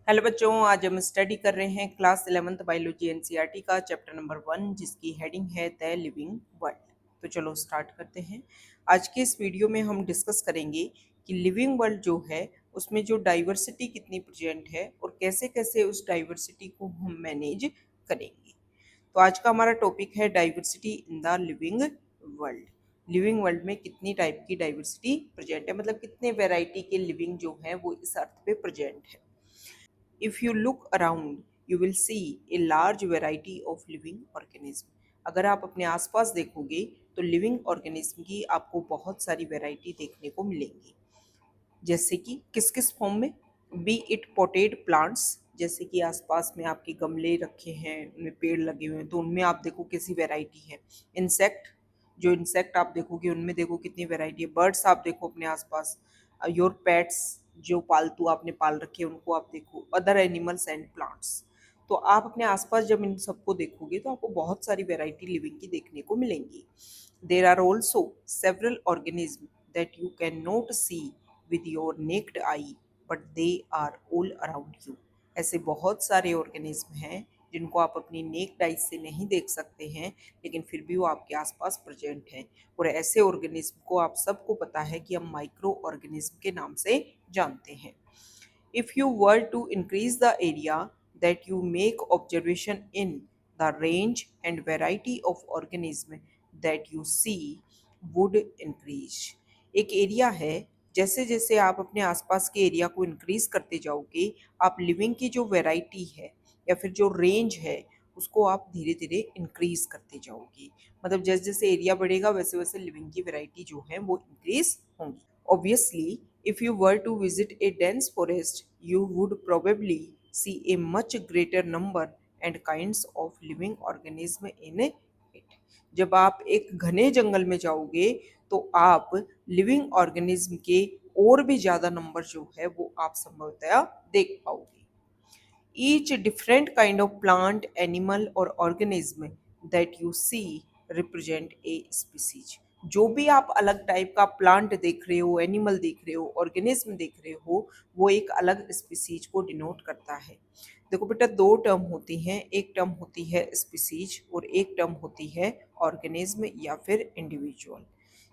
Hello बच्चों, आज हम स्टडी कर रहे हैं क्लास 11th बायोलॉजी एनसीईआरटी का चैप्टर नंबर 1 जिसकी हेडिंग है द लिविंग वर्ल्ड। तो चलो स्टार्ट करते हैं। आज के इस वीडियो में हम डिस्कस करेंगे कि लिविंग वर्ल्ड जो है उसमें जो डाइवर्सिटी कितनी प्रेजेंट है और कैसे कैसे उस डाइवर्सिटी को हम मैनेज करेंगे। तो आज का हमारा टॉपिक है diversity in the living world. Living world में कितनी टाइप की डाइवर्सिटी प्रेजेंट है, मतलब कितने वेराइटी के लिविंग जो है वो इस अर्थ पे प्रेजेंट है। If you look around, you will see a large variety of living organism. अगर आप अपने आसपास देखोगे तो लिविंग ऑर्गेनिज्म की आपको बहुत सारी वैरायटी देखने को मिलेंगी। जैसे कि किस किस फॉर्म में, बी इट पोटेड प्लांट्स, जैसे कि आसपास में आपके गमले रखे हैं उनमें पेड़ लगे हुए हैं तो उनमें आप देखो कैसी वैरायटी है। इंसेक्ट, जो इंसेक्ट आप देखोगे उनमें देखो कितनी वैरायटी है। बर्ड्स आप देखो अपने आसपास, योर पेट्स, जो पालतू आपने पाल रखे हैं उनको आप देखो, अदर एनिमल्स एंड प्लांट्स। तो आप अपने आसपास जब इन सबको देखोगे तो आपको बहुत सारी वैरायटी लिविंग की देखने को मिलेंगी। There are also several organism that you can not see with your naked eye but they are all around you। ऐसे बहुत सारे ऑर्गेनिज्म हैं जिनको आप अपनी नेक्ड आई से नहीं देख सकते हैं लेकिन फिर भी वो आपके आसपास प्रेजेंट हैं। और ऐसे ऑर्गेनिज्म को आप सबको पता है कि हम माइक्रो ऑर्गेनिज्म के नाम से जानते हैं। If you were to increase the area that you make observation in, the range and variety of organism that you see would increase। एक एरिया है, जैसे जैसे आप अपने आसपास के एरिया को इंक्रीज करते जाओगे आप लिविंग की जो वैरायटी है या फिर जो रेंज है उसको आप धीरे धीरे इंक्रीज करते जाओगे। मतलब जैसे जैसे एरिया बढ़ेगा वैसे वैसे लिविंग की वैरायटी जो है वो इंक्रीज होंगी। Obviously, if you were to visit a dense forest, you would probably see a much greater number and kinds of living organism in it। जब आप एक घने जंगल में जाओगे तो आप लिविंग ऑर्गेनिज्म के और भी ज्यादा नंबर जो है वो आप संभवतया देख पाओगे। Each different kind of plant, animal or organism that you see represent a species। जो भी आप अलग टाइप का प्लांट देख रहे हो, एनिमल देख रहे हो, ऑर्गेनिज्म देख रहे हो, वो एक अलग स्पीसीज को डिनोट करता है। देखो बेटा, दो टर्म होती हैं, एक टर्म होती है स्पीसीज और एक टर्म होती है ऑर्गेनिज्म या फिर इंडिविजुअल।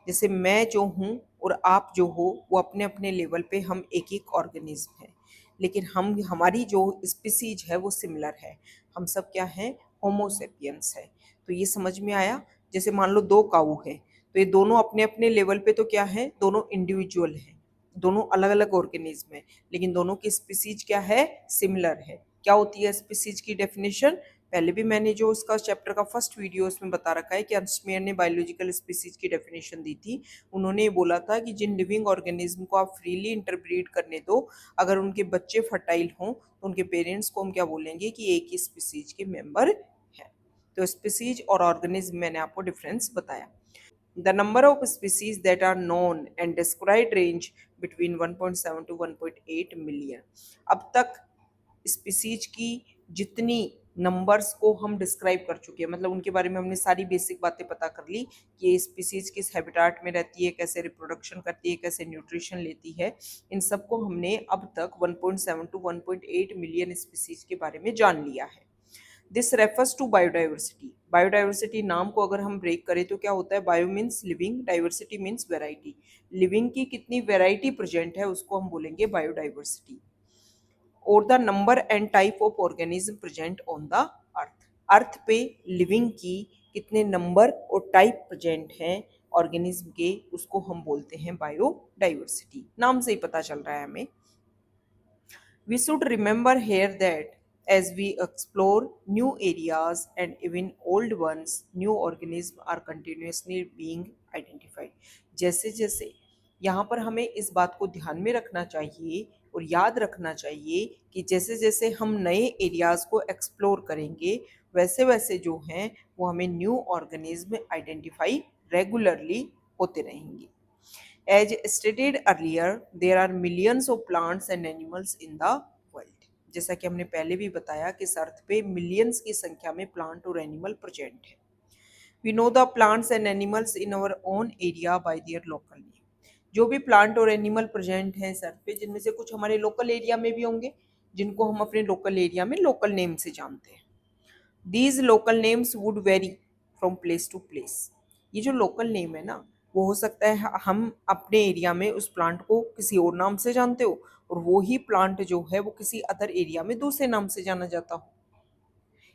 जैसे मैं जो हूँ और आप जो हो वो अपने अपने लेवल पे हम एक एक ऑर्गेनिज्म है, लेकिन हम हमारी जो स्पीसीज है वो सिमिलर है। हम सब क्या हैं, होमोसेपियंस है। तो ये समझ में आया। जैसे मान लो दो काऊ है तो ये दोनों अपने अपने लेवल पे तो क्या है, दोनों इंडिविजुअल हैं, दोनों अलग अलग ऑर्गेनिज्म है, लेकिन दोनों की स्पीसीज क्या है, सिमिलर है। क्या होती है स्पीसीज की डेफिनेशन, पहले भी मैंने जो उसका चैप्टर का फर्स्ट वीडियो उसमें बता रखा है कि अर्नस्ट ने बायोलॉजिकल स्पीसीज की डेफिनेशन दी थी। उन्होंने ये बोला था कि जिन लिविंग ऑर्गेनिज्म को आप फ्रीली इंटरब्रीड करने दो, अगर उनके बच्चे फर्टाइल हों तो उनके पेरेंट्स को हम क्या बोलेंगे कि एक ही स्पीसीज के मेंबर हैं। तो स्पीसीज और ऑर्गेनिज्म मैंने आपको डिफरेंस बताया। The number of species that are known and described range between 1.7 to 1.8 million। अब तक स्पीसीज की जितनी नंबर्स को हम डिस्क्राइब कर चुके हैं, मतलब उनके बारे में हमने सारी बेसिक बातें पता कर ली कि ये स्पीसीज किस हैबिटाट में रहती है, कैसे रिप्रोडक्शन करती है, कैसे न्यूट्रिशन लेती है। इन सब को हमने अब तक 1.7 टू 1.8 मिलियन स्पीसीज के बारे में जान लिया है। This refers to biodiversity. Biodiversity नाम को अगर हम ब्रेक करें तो क्या होता है, bio means living, diversity means variety. Living की कितनी वेराइटी प्रेजेंट है उसको हम बोलेंगे बायोडाइवर्सिटी। और the number and type of organism present on the earth. Earth पे लिविंग की कितने नंबर और टाइप प्रेजेंट हैं ऑर्गेनिज्म के, उसको हम बोलते हैं बायोडाइवर्सिटी। नाम से ही पता चल रहा है हमें। We should remember here that as we explore new areas and even old ones, new organisms are continuously being identified। जैसे जैसे यहाँ पर हमें इस बात को ध्यान में रखना चाहिए और याद रखना चाहिए कि जैसे जैसे हम नए एरियाज को एक्सप्लोर करेंगे वैसे वैसे जो हैं वो हमें न्यू ऑर्गेनिज्म आइडेंटिफाई रेगुलरली होते रहेंगे। As stated earlier, there are millions of plants and animals in the world। जैसा कि हमने पहले भी बताया कि इस अर्थ पे मिलियंस की संख्या में प्लांट और एनिमल प्रेजेंट है। We know the plants and animals in our own area by their local name। जो भी प्लांट और एनिमल प्रेजेंट हैं इस अर्थ पे, जिनमें से कुछ हमारे लोकल एरिया में भी होंगे, जिनको हम अपने लोकल एरिया में लोकल नेम से जानते हैं। These local names would vary from place to place. ये जो लोकल नेम है ना, वो हो सकता है हम अपने एरिया में उस प्लांट को किसी और नाम से जानते हो और वो ही प्लांट जो है वो किसी अदर एरिया में दूसरे नाम से जाना जाता हो।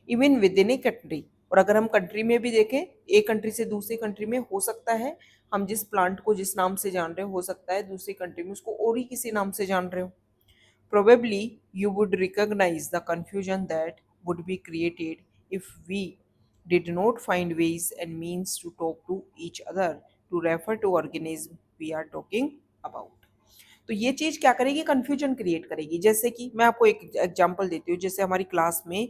Even with in a country, और अगर हम कंट्री में भी देखें, एक कंट्री से दूसरी कंट्री में हो सकता है हम जिस प्लांट को जिस नाम से जान रहे हो सकता है दूसरी कंट्री में उसको और ही किसी नाम से जान रहे हो। Probably you would recognize the confusion that would be created if we did not find ways and means to talk to each other to refer to organism we are talking about. तो ये चीज क्या करेगी, confusion create करेगी। जैसे कि मैं आपको एक एग्जांपल देती हूँ, जैसे हमारी क्लास में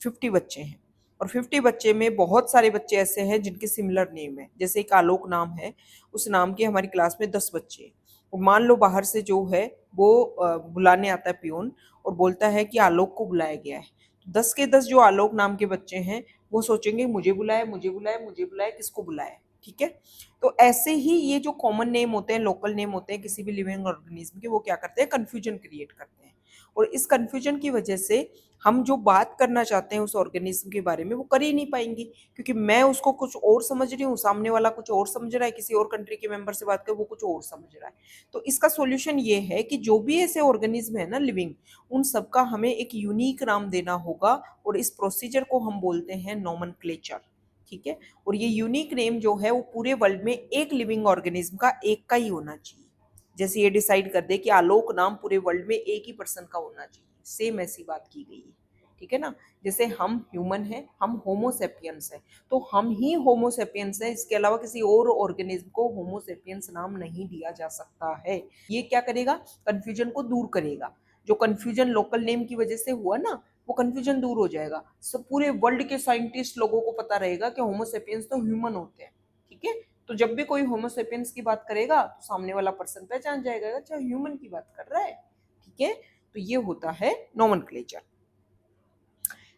50 बच्चे हैं और 50 बच्चे में बहुत सारे बच्चे ऐसे हैं जिनके सिमिलर नेम है। जैसे एक आलोक नाम है, उस नाम के हमारी क्लास में 10 बच्चे हैं। और मान लो बाहर से जो है वो बुलाने आता है पियोन और बोलता है कि आलोक को बुलाया गया है। तो 10 के 10 जो आलोक नाम के बच्चे हैं वो सोचेंगे मुझे बुलाया, मुझे बुलाया, मुझे बुलाया, किसको बुलाया। ठीक है, तो ऐसे ही ये जो कॉमन नेम होते हैं, लोकल नेम होते हैं किसी भी लिविंग ऑर्गेनिज्म के, वो क्या करते हैं, कंफ्यूजन क्रिएट करते हैं। और इस कंफ्यूजन की वजह से हम जो बात करना चाहते हैं उस ऑर्गेनिज्म के बारे में वो कर ही नहीं पाएंगे, क्योंकि मैं उसको कुछ और समझ रही हूँ, सामने वाला कुछ और समझ रहा है, किसी और कंट्री के मेंबर से बात कर वो कुछ और समझ रहा है। तो इसका सॉल्यूशन ये है कि जो भी ऐसे ऑर्गेनिज्म है ना लिविंग, उन सबका हमें एक यूनिक नाम देना होगा और इस प्रोसीजर को हम बोलते हैं नोमेनक्लेचर। ठीक है, और ये यूनिक नेम जो है वो पूरे वर्ल्ड में एक लिविंग ऑर्गेनिज्म का एक का ही होना चाहिए। जैसे ये डिसाइड कर दे कि आलोक नाम पूरे वर्ल्ड में एक ही पर्सन का होना चाहिए, सेम ऐसी बात की गई है। ठीक है ना, जैसे हम ह्यूमन हैं, हम होमोसेपियंस हैं, तो हम ही होमोसेपियंस हैं, इसके अलावा किसी और ऑर्गेनिज्म को होमोसेपियंस नाम नहीं दिया जा सकता है। ये क्या करेगा, कंफ्यूजन को दूर करेगा। जो कंफ्यूजन लोकल नेम की वजह से हुआ ना, वो कंफ्यूजन दूर हो जाएगा। सब पूरे वर्ल्ड के साइंटिस्ट लोगों को पता रहेगा कि होमोसेपियंस तो ह्यूमन होते हैं। ठीक है, तो जब भी कोई होमोसेपियंस की बात करेगा तो सामने वाला पर्सन पहचान जाएगा अच्छा ह्यूमन की बात कर रहा है। ठीक है, तो ये होता है nomenclature.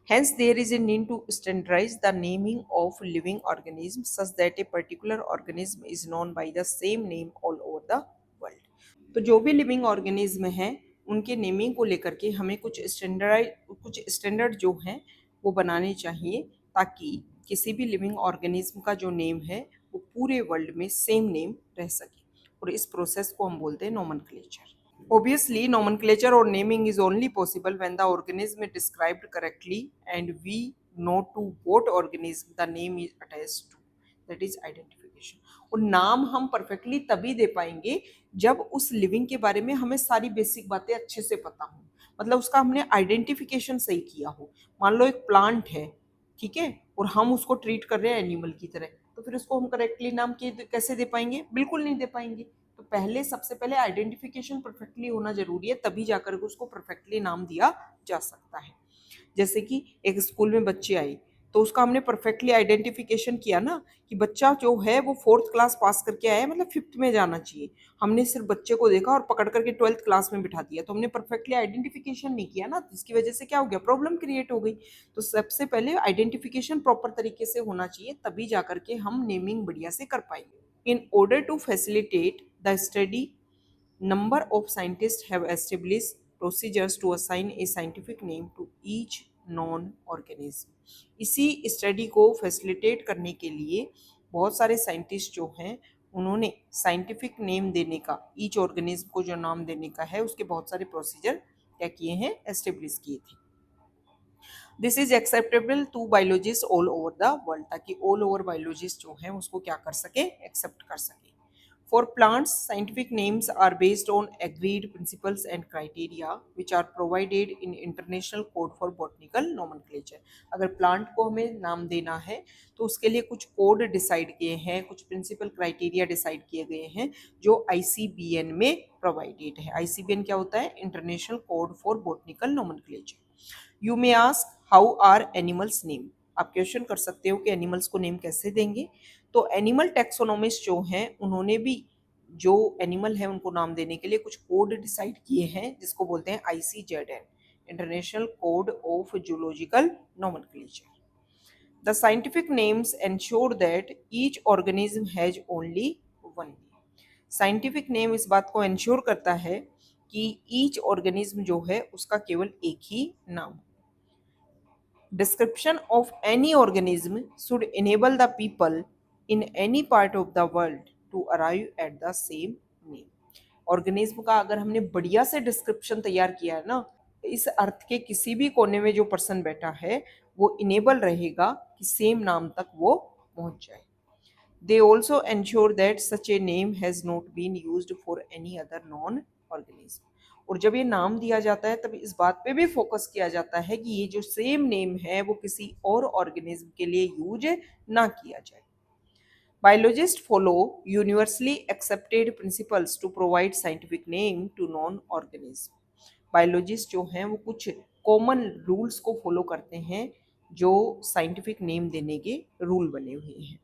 Hence, there is a need to standardize the naming of living organisms such that a particular organism is known by the same name all over the world. तो जो भी लिविंग ऑर्गेनिज्म हैं उनके नेमिंग को लेकर के हमें कुछ स्टैंडर्ड जो हैं वो बनाने चाहिए, ताकि किसी भी लिविंग ऑर्गेनिज्म का जो नेम है वो पूरे वर्ल्ड में सेम नेम रह सके। और इस प्रोसेस को हम बोलते हैं nomenclature. Obviously, nomenclature or naming is only possible when the organism is described correctly and we know to what organism the name is attached to, that is identification. और नाम हम परफेक्टली तभी दे पाएंगे जब उस लिविंग के बारे में हमें सारी बेसिक बातें अच्छे से पता हो, मतलब उसका हमने आइडेंटिफिकेशन सही किया हो। मान लो एक प्लांट है, ठीक है, और हम उसको ट्रीट कर रहे हैं एनिमल की तरह, तो फिर उसको हम करेक्टली नाम कैसे दे पाएंगे, बिल्कुल नहीं दे पाएंगे। तो पहले सबसे पहले आइडेंटिफिकेशन परफेक्टली होना जरूरी है, तभी जाकर के उसको परफेक्टली नाम दिया जा सकता है। जैसे कि एक स्कूल में बच्चे आए तो उसका हमने परफेक्टली आइडेंटिफिकेशन किया ना कि बच्चा जो है वो 4th क्लास पास करके आया है, मतलब 5th में जाना चाहिए। हमने सिर्फ बच्चे को देखा और पकड़ करके 12th क्लास में बिठा दिया, तो हमने परफेक्टली आइडेंटिफिकेशन नहीं किया ना, जिसकी वजह से क्या हो गया, प्रॉब्लम क्रिएट हो गई। तो सबसे पहले आइडेंटिफिकेशन प्रॉपर तरीके से होना चाहिए, तभी जाकर के हम नेमिंग बढ़िया से कर पाएंगे। In order to facilitate the study, number of scientists have established procedures to assign a scientific name to each known organism. इसी स्टडी को फैसिलिटेट करने के लिए बहुत सारे साइंटिस्ट जो हैं उन्होंने साइंटिफिक नेम देने का, ईच ऑर्गेनिज्म को जो नाम देने का है उसके बहुत सारे प्रोसीजर क्या किए हैं, एस्टेब्लिश किए थे। This is acceptable to biologist all over the world, ताकि ऑल ओवर बायोलॉजिस्ट जो हैं उसको क्या कर सके, एक्सेप्ट कर सके। For plants scientific names are based on agreed principles and criteria which are provided in international code for botanical nomenclature. अगर प्लांट को हमें नाम देना है तो उसके लिए कुछ कोड डिसाइड किए हैं, कुछ प्रिंसिपल क्राइटेरिया डिसाइड किए गए हैं जो ICBN में प्रोवाइडेड है। ICBN क्या होता है, international code for botanical nomenclature. You may ask how are animals name, आप क्वेश्चन कर सकते हो कि एनिमल्स को नेम कैसे देंगे। तो एनिमल टैक्सोनॉमिस्ट जो हैं उन्होंने भी जो एनिमल है उनको नाम देने के लिए कुछ कोड डिसाइड किए हैं जिसको बोलते हैं ICZN, international code of zoological nomenclature. The scientific names ensure that each organism has only one name. Scientific name इस बात को एंश्योर करता है कि ईच ऑर्गेनिज्म जो है उसका केवल एक ही नाम। Description of any organism should enable the people in any part of the world to arrive at the same name. Organism का अगर हमने बढ़िया से डिस्क्रिप्शन तैयार किया है ना, इस अर्थ के किसी भी कोने में जो पर्सन बैठा है वो इनेबल रहेगा कि सेम नाम तक वो पहुंच जाए। They also ensure that such a name has not been used for any other non-organism. और जब ये नाम दिया जाता है तब इस बात पे भी फोकस किया जाता है कि ये जो सेम नेम है वो किसी और ऑर्गेनिज्म के लिए यूज ना किया जाए। Biologists follow universally accepted principles to provide scientific name to non-organism. Biologist जो हैं वो कुछ कॉमन रूल्स को फॉलो करते हैं जो साइंटिफिक नेम देने के रूल बने हुए हैं।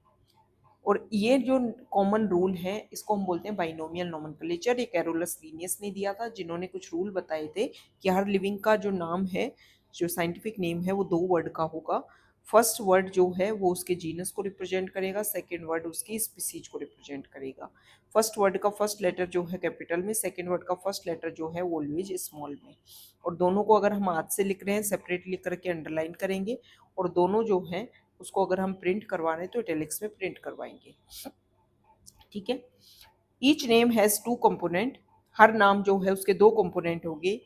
और ये जो कॉमन रूल है इसको हम बोलते हैं बाइनोमियल नोमेनक्लेचर। ये कैरोलस लीनियस ने दिया था, जिन्होंने कुछ रूल बताए थे कि हर लिविंग का जो नाम है, जो साइंटिफिक नेम है, वो 2 वर्ड का होगा। फर्स्ट वर्ड जो है वो उसके जीनस को रिप्रेजेंट करेगा, सेकेंड वर्ड उसकी स्पीसीज को रिप्रेजेंट करेगा। फर्स्ट वर्ड का फर्स्ट लेटर जो है कैपिटल में, सेकेंड वर्ड का फर्स्ट लेटर जो है वो ऑलवेज स्मॉल में। और दोनों को अगर हम हाथ से लिख रहे हैं सेपरेट लिख करके अंडरलाइन करेंगे, और दोनों जो हैं उसको अगर हम प्रिंट करवा रहे हैं तो इटैलिक्स में प्रिंट करवाएंगे। ठीक है। Each name has 2 component. हर नाम जो है उसके 2 कंपोनेंट होंगे,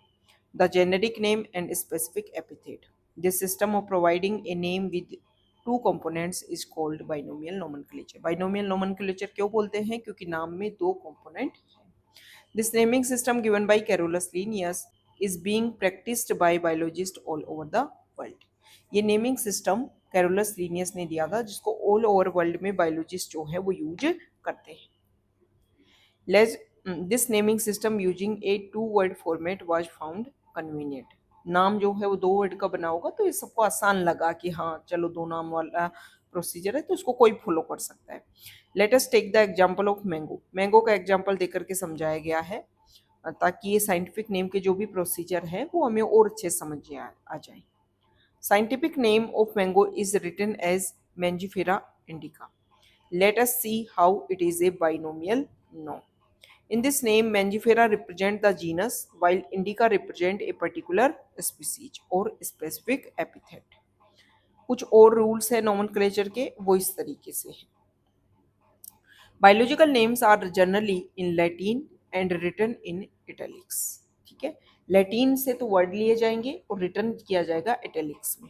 the generic name and specific epithet. This system of providing a name with 2 components is called binomial nomenclature. Binomial nomenclature क्यों बोलते हैं? क्योंकि नाम में 2 कंपोनेंट हैं। This naming system given by Carolus Linnaeus is being practised by biologist all over the world. ये naming system Carolus Linnaeus ने दिया था, जिसको ऑल ओवर वर्ल्ड में बायोलॉजिस्ट जो है वो यूज करते हैं। This naming system using A 2 word format was found convenient. नाम जो है वो 2 वर्ड का बना होगा तो ये सबको आसान लगा कि हाँ चलो 2 नाम वाला प्रोसीजर है तो उसको कोई फॉलो कर सकता है। Let us take the example of mango. Mango का एग्जांपल देकर के समझाया गया है ताकि ये साइंटिफिक नेम के जो भी प्रोसीजर है वो हमें और अच्छे समझ आ जाए। Scientific name of mango is written as Mangifera indica. Let us see how it is a binomial nom. In this name, Mangifera represent the genus, while indica represent a particular species or specific epithet. कुछ और rules है nomenclature के, वो इस तरीके से है। Biological names are generally in Latin and written in italics. ठीक है, लैटिन से तो वर्ड लिए जाएंगे और रिटर्न किया जाएगा इटैलिक्स में।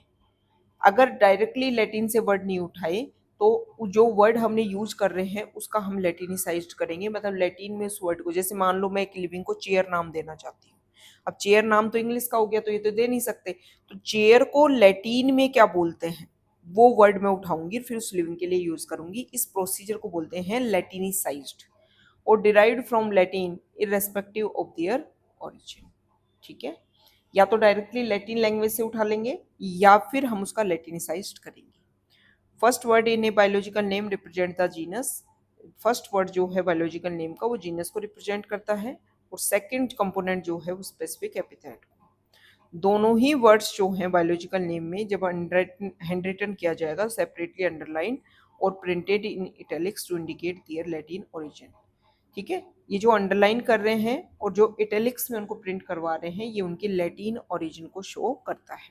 अगर डायरेक्टली लैटिन से वर्ड नहीं उठाए तो जो वर्ड हमने यूज कर रहे हैं उसका हम लैटिनिसाइज्ड करेंगे। मतलब लैटिन में उस वर्ड को, जैसे मान लो मैं एक लिविंग को चेयर नाम देना चाहती हूँ, अब चेयर नाम तो इंग्लिश का हो गया तो ये तो दे नहीं सकते, तो चेयर को लैटिन में क्या बोलते हैं वो वर्ड मैं उठाऊंगी फिर उस लिविंग के लिए यूज करूंगी। इस प्रोसीजर को बोलते हैं लैटिनिसाइज्ड और derived from Latin irrespective of their origin. ठीक है, या तो डायरेक्टली लैटिन लैंग्वेज से उठा लेंगे या फिर हम उसका लैटिनिसाइज्ड करेंगे। First word in a biological name represent the genus. First word जो है बायोलॉजिकल नेम का वो जीनस को रिप्रेजेंट करता है, और सेकंड कंपोनेंट जो है वो स्पेसिफिक एपिथेट। दोनों ही वर्ड्स जो हैं बायोलॉजिकल नेम में जब हैंड रिटन किया जाएगा सेपरेटली अंडरलाइन और printed in italics to indicate their Latin origin. ठीक है, ये जो अंडरलाइन कर रहे हैं और जो इटैलिक्स में उनको प्रिंट करवा रहे हैं ये उनके लैटिन ओरिजिन को शो करता है।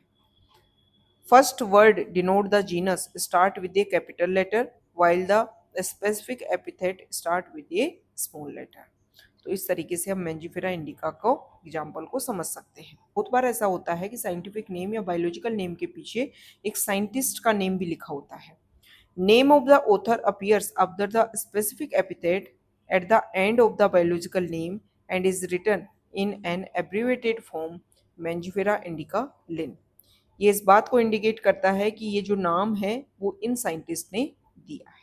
First word denote the genus start with a capital letter while the specific epithet start with a small letter. तो इस तरीके से हम मैंजिफेरा इंडिका को एग्जाम्पल को समझ सकते हैं। बहुत बार ऐसा होता है कि साइंटिफिक नेम या बायोलॉजिकल नेम के पीछे एक साइंटिस्ट का नेम भी लिखा होता है। Name of the author appears after the specific epithet at the end of the biological name and is written in an abbreviated form Mangifera indica Lin. ये इस बात को इंडिकेट करता है कि ये जो नाम है वो इन साइंटिस्ट ने दिया है।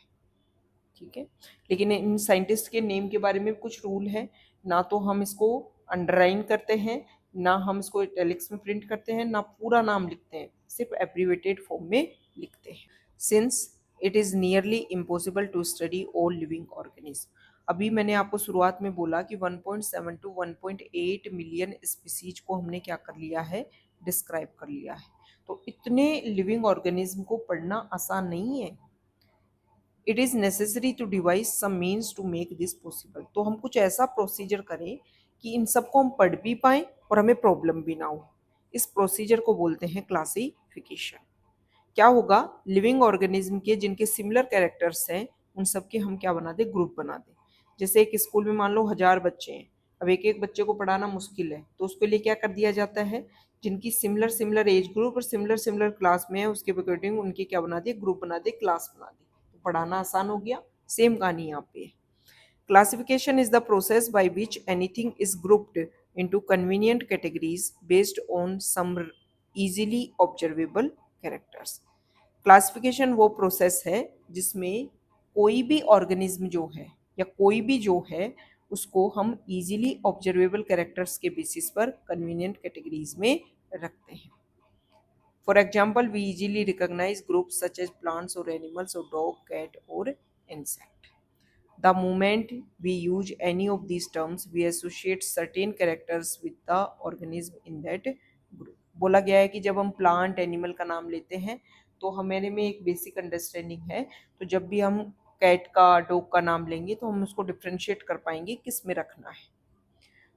ठीक है, लेकिन इन साइंटिस्ट के नेम के बारे में कुछ रूल है, ना तो हम इसको अंडरलाइन करते हैं, ना हम इसको इटैलिक्स में प्रिंट करते हैं, ना पूरा नाम लिखते हैं, सिर्फ एब्रीवेटेड फॉर्म में लिखते हैं। Since it is nearly impossible to study all living organism. अभी मैंने आपको शुरुआत में बोला कि 1.7 टू 1.8 मिलियन स्पीसीज को हमने क्या कर लिया है, डिस्क्राइब कर लिया है। तो इतने लिविंग ऑर्गेनिज्म को पढ़ना आसान नहीं है। It is necessary to devise some means to make this possible. तो हम कुछ ऐसा प्रोसीजर करें कि इन सबको हम पढ़ भी पाएँ और हमें प्रॉब्लम भी ना हो। इस प्रोसीजर को बोलते हैं क्लासिफिकेशन। क्या होगा, लिविंग ऑर्गेनिज्म के जिनके सिमिलर कैरेक्टर्स हैं उन सबके हम क्या बना दें, ग्रुप बना दें। जैसे एक स्कूल में मान लो 1000 बच्चे हैं, अब एक एक बच्चे को पढ़ाना मुश्किल है, तो उसके लिए क्या कर दिया जाता है, जिनकी सिमिलर सिमिलर एज ग्रुप और सिमिलर सिमिलर क्लास में है उसके अकॉर्डिंग उनकी क्या बना दिए, ग्रुप बना दिए, क्लास बना दी, तो पढ़ाना आसान हो गया। सेम कहानी यहाँ पे है। Classification is the process by which anything is grouped into convenient categories based on some easily observable characters. Classification वो प्रोसेस है जिसमें कोई भी ऑर्गेनिज्म जो है या कोई भी जो है उसको हम इजीली ऑब्जर्वेबल कैरेक्टर्स के बेसिस पर कन्वीनियंट कैटेगरीज में रखते हैं। For example, we easily recognise groups such as plants और एनिमल्स और डॉग, कैट और insect. The moment we use any of these terms, we associate certain characters with the organism in that group. बोला गया है कि जब हम plant animal का नाम लेते हैं तो हमारे में एक बेसिक अंडरस्टैंडिंग है, तो जब भी हम कैट का, डॉग का नाम लेंगे तो हम उसको डिफ्रेंशिएट कर पाएंगे किस में रखना है।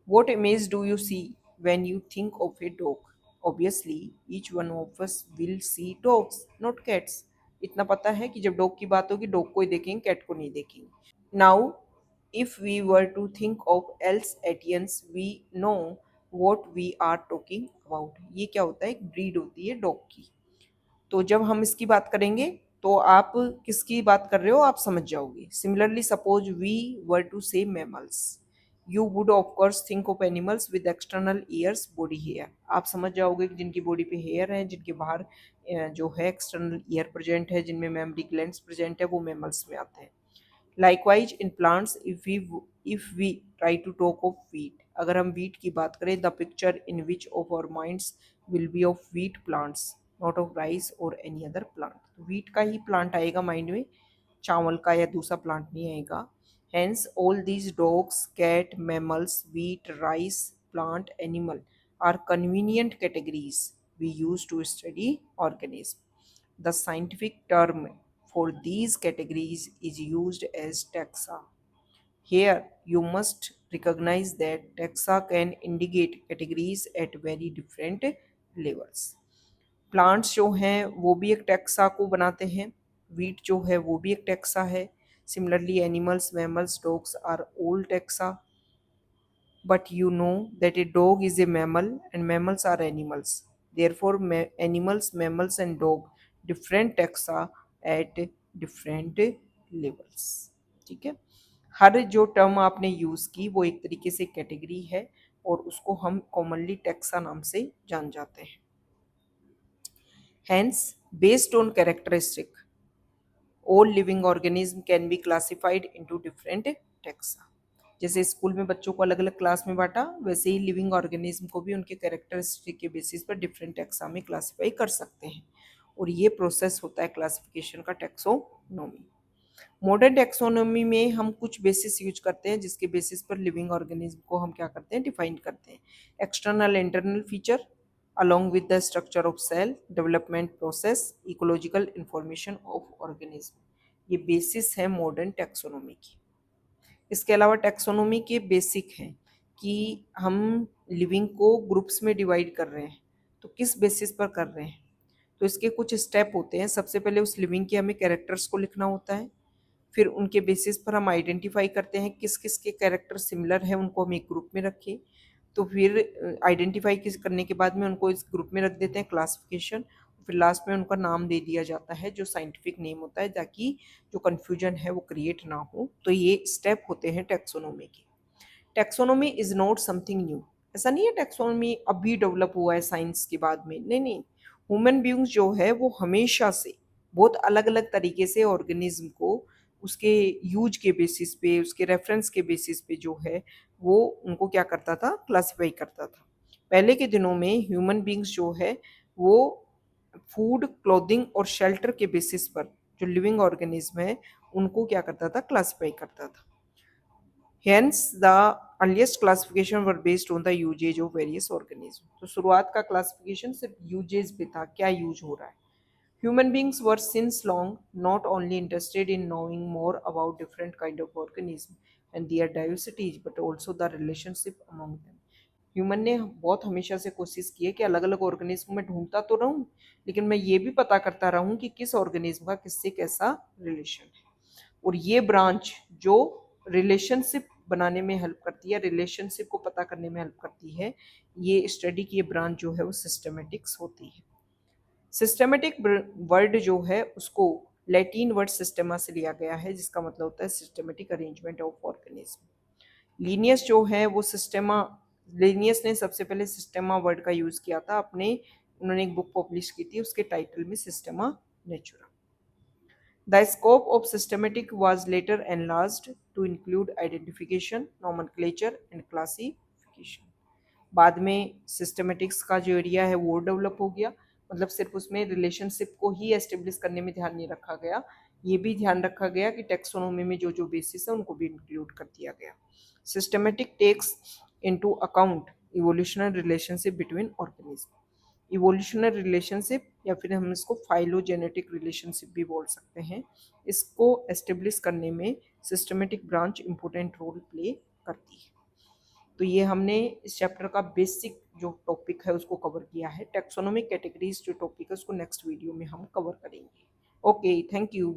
What image do you see when you think of a dog? Obviously, each one of us will see dogs, not cats. इतना पता है कि जब डॉग की बात होगी डॉग को ही देखेंगे, कैट को नहीं देखेंगे। Now, if we were to think of Alsatians, we know what we are talking about. ये क्या होता है, एक ब्रीड होती है डॉग की। तो जब हम इसकी बात करेंगे तो आप किसकी बात कर रहे हो आप समझ जाओगे। Similarly, suppose we were to say mammals, you would of course think of animals with external ears, body hair. आप समझ जाओगे कि जिनकी बॉडी पे हेयर है, जिनके बाहर जो है एक्सटर्नल ईयर प्रेजेंट है, जिनमें मेमरी ग्लैंड्स प्रेजेंट है, वो मैमल्स में आते हैं। Likewise, in plants, if we try to talk of wheat, अगर हम wheat की बात करें, the picture in which of our minds will be of wheat plants, not of rice or any other plant. तो wheat का ही plant आएगा mind में, चावल का या दूसरा plant नहीं आएगा। Hence, all these dogs, cat, mammals, wheat, rice, plant, animal are convenient categories we use to study organism. The scientific term for these categories is used as taxa. Here, you must recognize that taxa can indicate categories at very different levels. Plants जो हैं वो भी एक taxa को बनाते हैं, wheat जो है वो भी एक टैक्सा है। Similarly, animals, mammals, dogs are all taxa. But you know that a dog is a mammal and mammals are animals. Therefore, animals, mammals, and dog different taxa at different levels. ठीक है, हर जो term आपने use की वो एक तरीके से category है और उसको हम कॉमनली टैक्सा नाम से जान जाते हैं। Hence, based on characteristic, all living organism can be classified into different taxa. जैसे स्कूल में बच्चों को अलग अलग क्लास में बांटा, वैसे ही लिविंग ऑर्गेनिज्म को भी उनके कैरेक्टरिस्टिक के बेसिस पर डिफरेंट टैक्सा में क्लासिफाई कर सकते हैं, और ये प्रोसेस होता है क्लासिफिकेशन का, टैक्सोनॉमी। मॉडर्न टैक्सोनॉमी में हम कुछ बेसिस यूज करते हैं जिसके बेसिस पर लिविंग ऑर्गेनिज्म को हम क्या करते हैं, डिफाइन करते हैं। External internal feature along with the structure of cell development process, ecological information of organism, ये बेसिस है मॉडर्न टैक्सोनॉमी की। इसके अलावा टैक्सोनॉमी के बेसिक हैं कि हम लिविंग को ग्रुप्स में डिवाइड कर रहे हैं, तो किस बेसिस पर कर रहे हैं, तो इसके कुछ स्टेप होते हैं। सबसे पहले उस लिविंग के हमें कैरेक्टर्स को लिखना होता है, फिर उनके बेसिस पर हम आइडेंटिफाई करते हैं किस किस के कैरेक्टर सिमिलर है, उनको हम एक ग्रुप में रखें। तो फिर आइडेंटिफाई किस करने के बाद में उनको इस ग्रुप में रख देते हैं, क्लासिफिकेशन। फिर लास्ट में उनका नाम दे दिया जाता है जो साइंटिफिक नेम होता है, ताकि जो कन्फ्यूजन है वो क्रिएट ना हो। तो ये स्टेप होते हैं टैक्सोनॉमी के। Taxonomy is not something new, ऐसा नहीं है टैक्सोनॉमी अभी डेवलप हुआ है साइंस के बाद में, नहीं नहीं। ह्यूमन बींग्स जो है वो हमेशा से बहुत अलग अलग तरीके से ऑर्गेनिज्म को उसके यूज के बेसिस पे, उसके रेफरेंस के बेसिस पे जो है वो उनको क्या करता था, क्लासिफाई करता था। पहले के दिनों में ह्यूमन बींग्स जो है वो फूड, क्लोथिंग और शेल्टर के बेसिस पर जो लिविंग ऑर्गेनिज्म है उनको क्या करता था, क्लासिफाई करता था। Hence, the earliest classification were based on the usage of various organisms. तो शुरुआत का क्लासिफिकेशन सिर्फ यूजेज पे था, क्या यूज हो रहा है। Human beings were since long not only interested in knowing more about different kind of organism, and their diversities but also the relationship among them. Human ने बहुत हमेशा से कोशिश की है कि अलग अलग ऑर्गेनिज्म में ढूंढता तो रहूं, लेकिन मैं ये भी पता करता रहूं कि किस ऑर्गेनिज्म का किससे कैसा रिलेशन है। और ये ब्रांच जो रिलेशनशिप बनाने में हेल्प करती है, रिलेशनशिप को पता करने में हेल्प करती है, ये स्टडी की ये ब्रांच जो है वो सिस्टमेटिक्स होती है। सिस्टमेटिक वर्ड जो है उसको लैटिन वर्ड सिस्टेमा से लिया गया है, जिसका मतलब होता है systematic arrangement of organism. Linnaeus जो है वो सिस्टेमा, लीनियस ने सबसे पहले सिस्टेमा वर्ड का यूज किया था अपने, उन्होंने एक बुक पब्लिश की थी, उसके टाइटल में सिस्टेमा Natura. The scope of systematic was later enlarged to include identification, nomenclature and classification. बाद में सिस्टमेटिक्स का जो एरिया है वो डेवलप हो गया, मतलब सिर्फ उसमें रिलेशनशिप को ही एस्टेब्लिश करने में ध्यान नहीं रखा गया, ये भी ध्यान रखा गया कि टेक्सोनोमी में जो जो बेसिस है उनको भी इंक्लूड कर दिया गया। Systematic takes into account evolutionary relationship between organism. Evolutionary relationship या फिर हम इसको फाइलोजेनेटिक रिलेशनशिप भी बोल सकते हैं, इसको एस्टेब्लिश करने में systematic branch important role play करती है। तो ये हमने इस चैप्टर का बेसिक जो टॉपिक है उसको कवर किया है। टेक्सोनोमिक कैटेगरीज जो टॉपिक है उसको नेक्स्ट वीडियो में हम कवर करेंगे। Okay, thank you.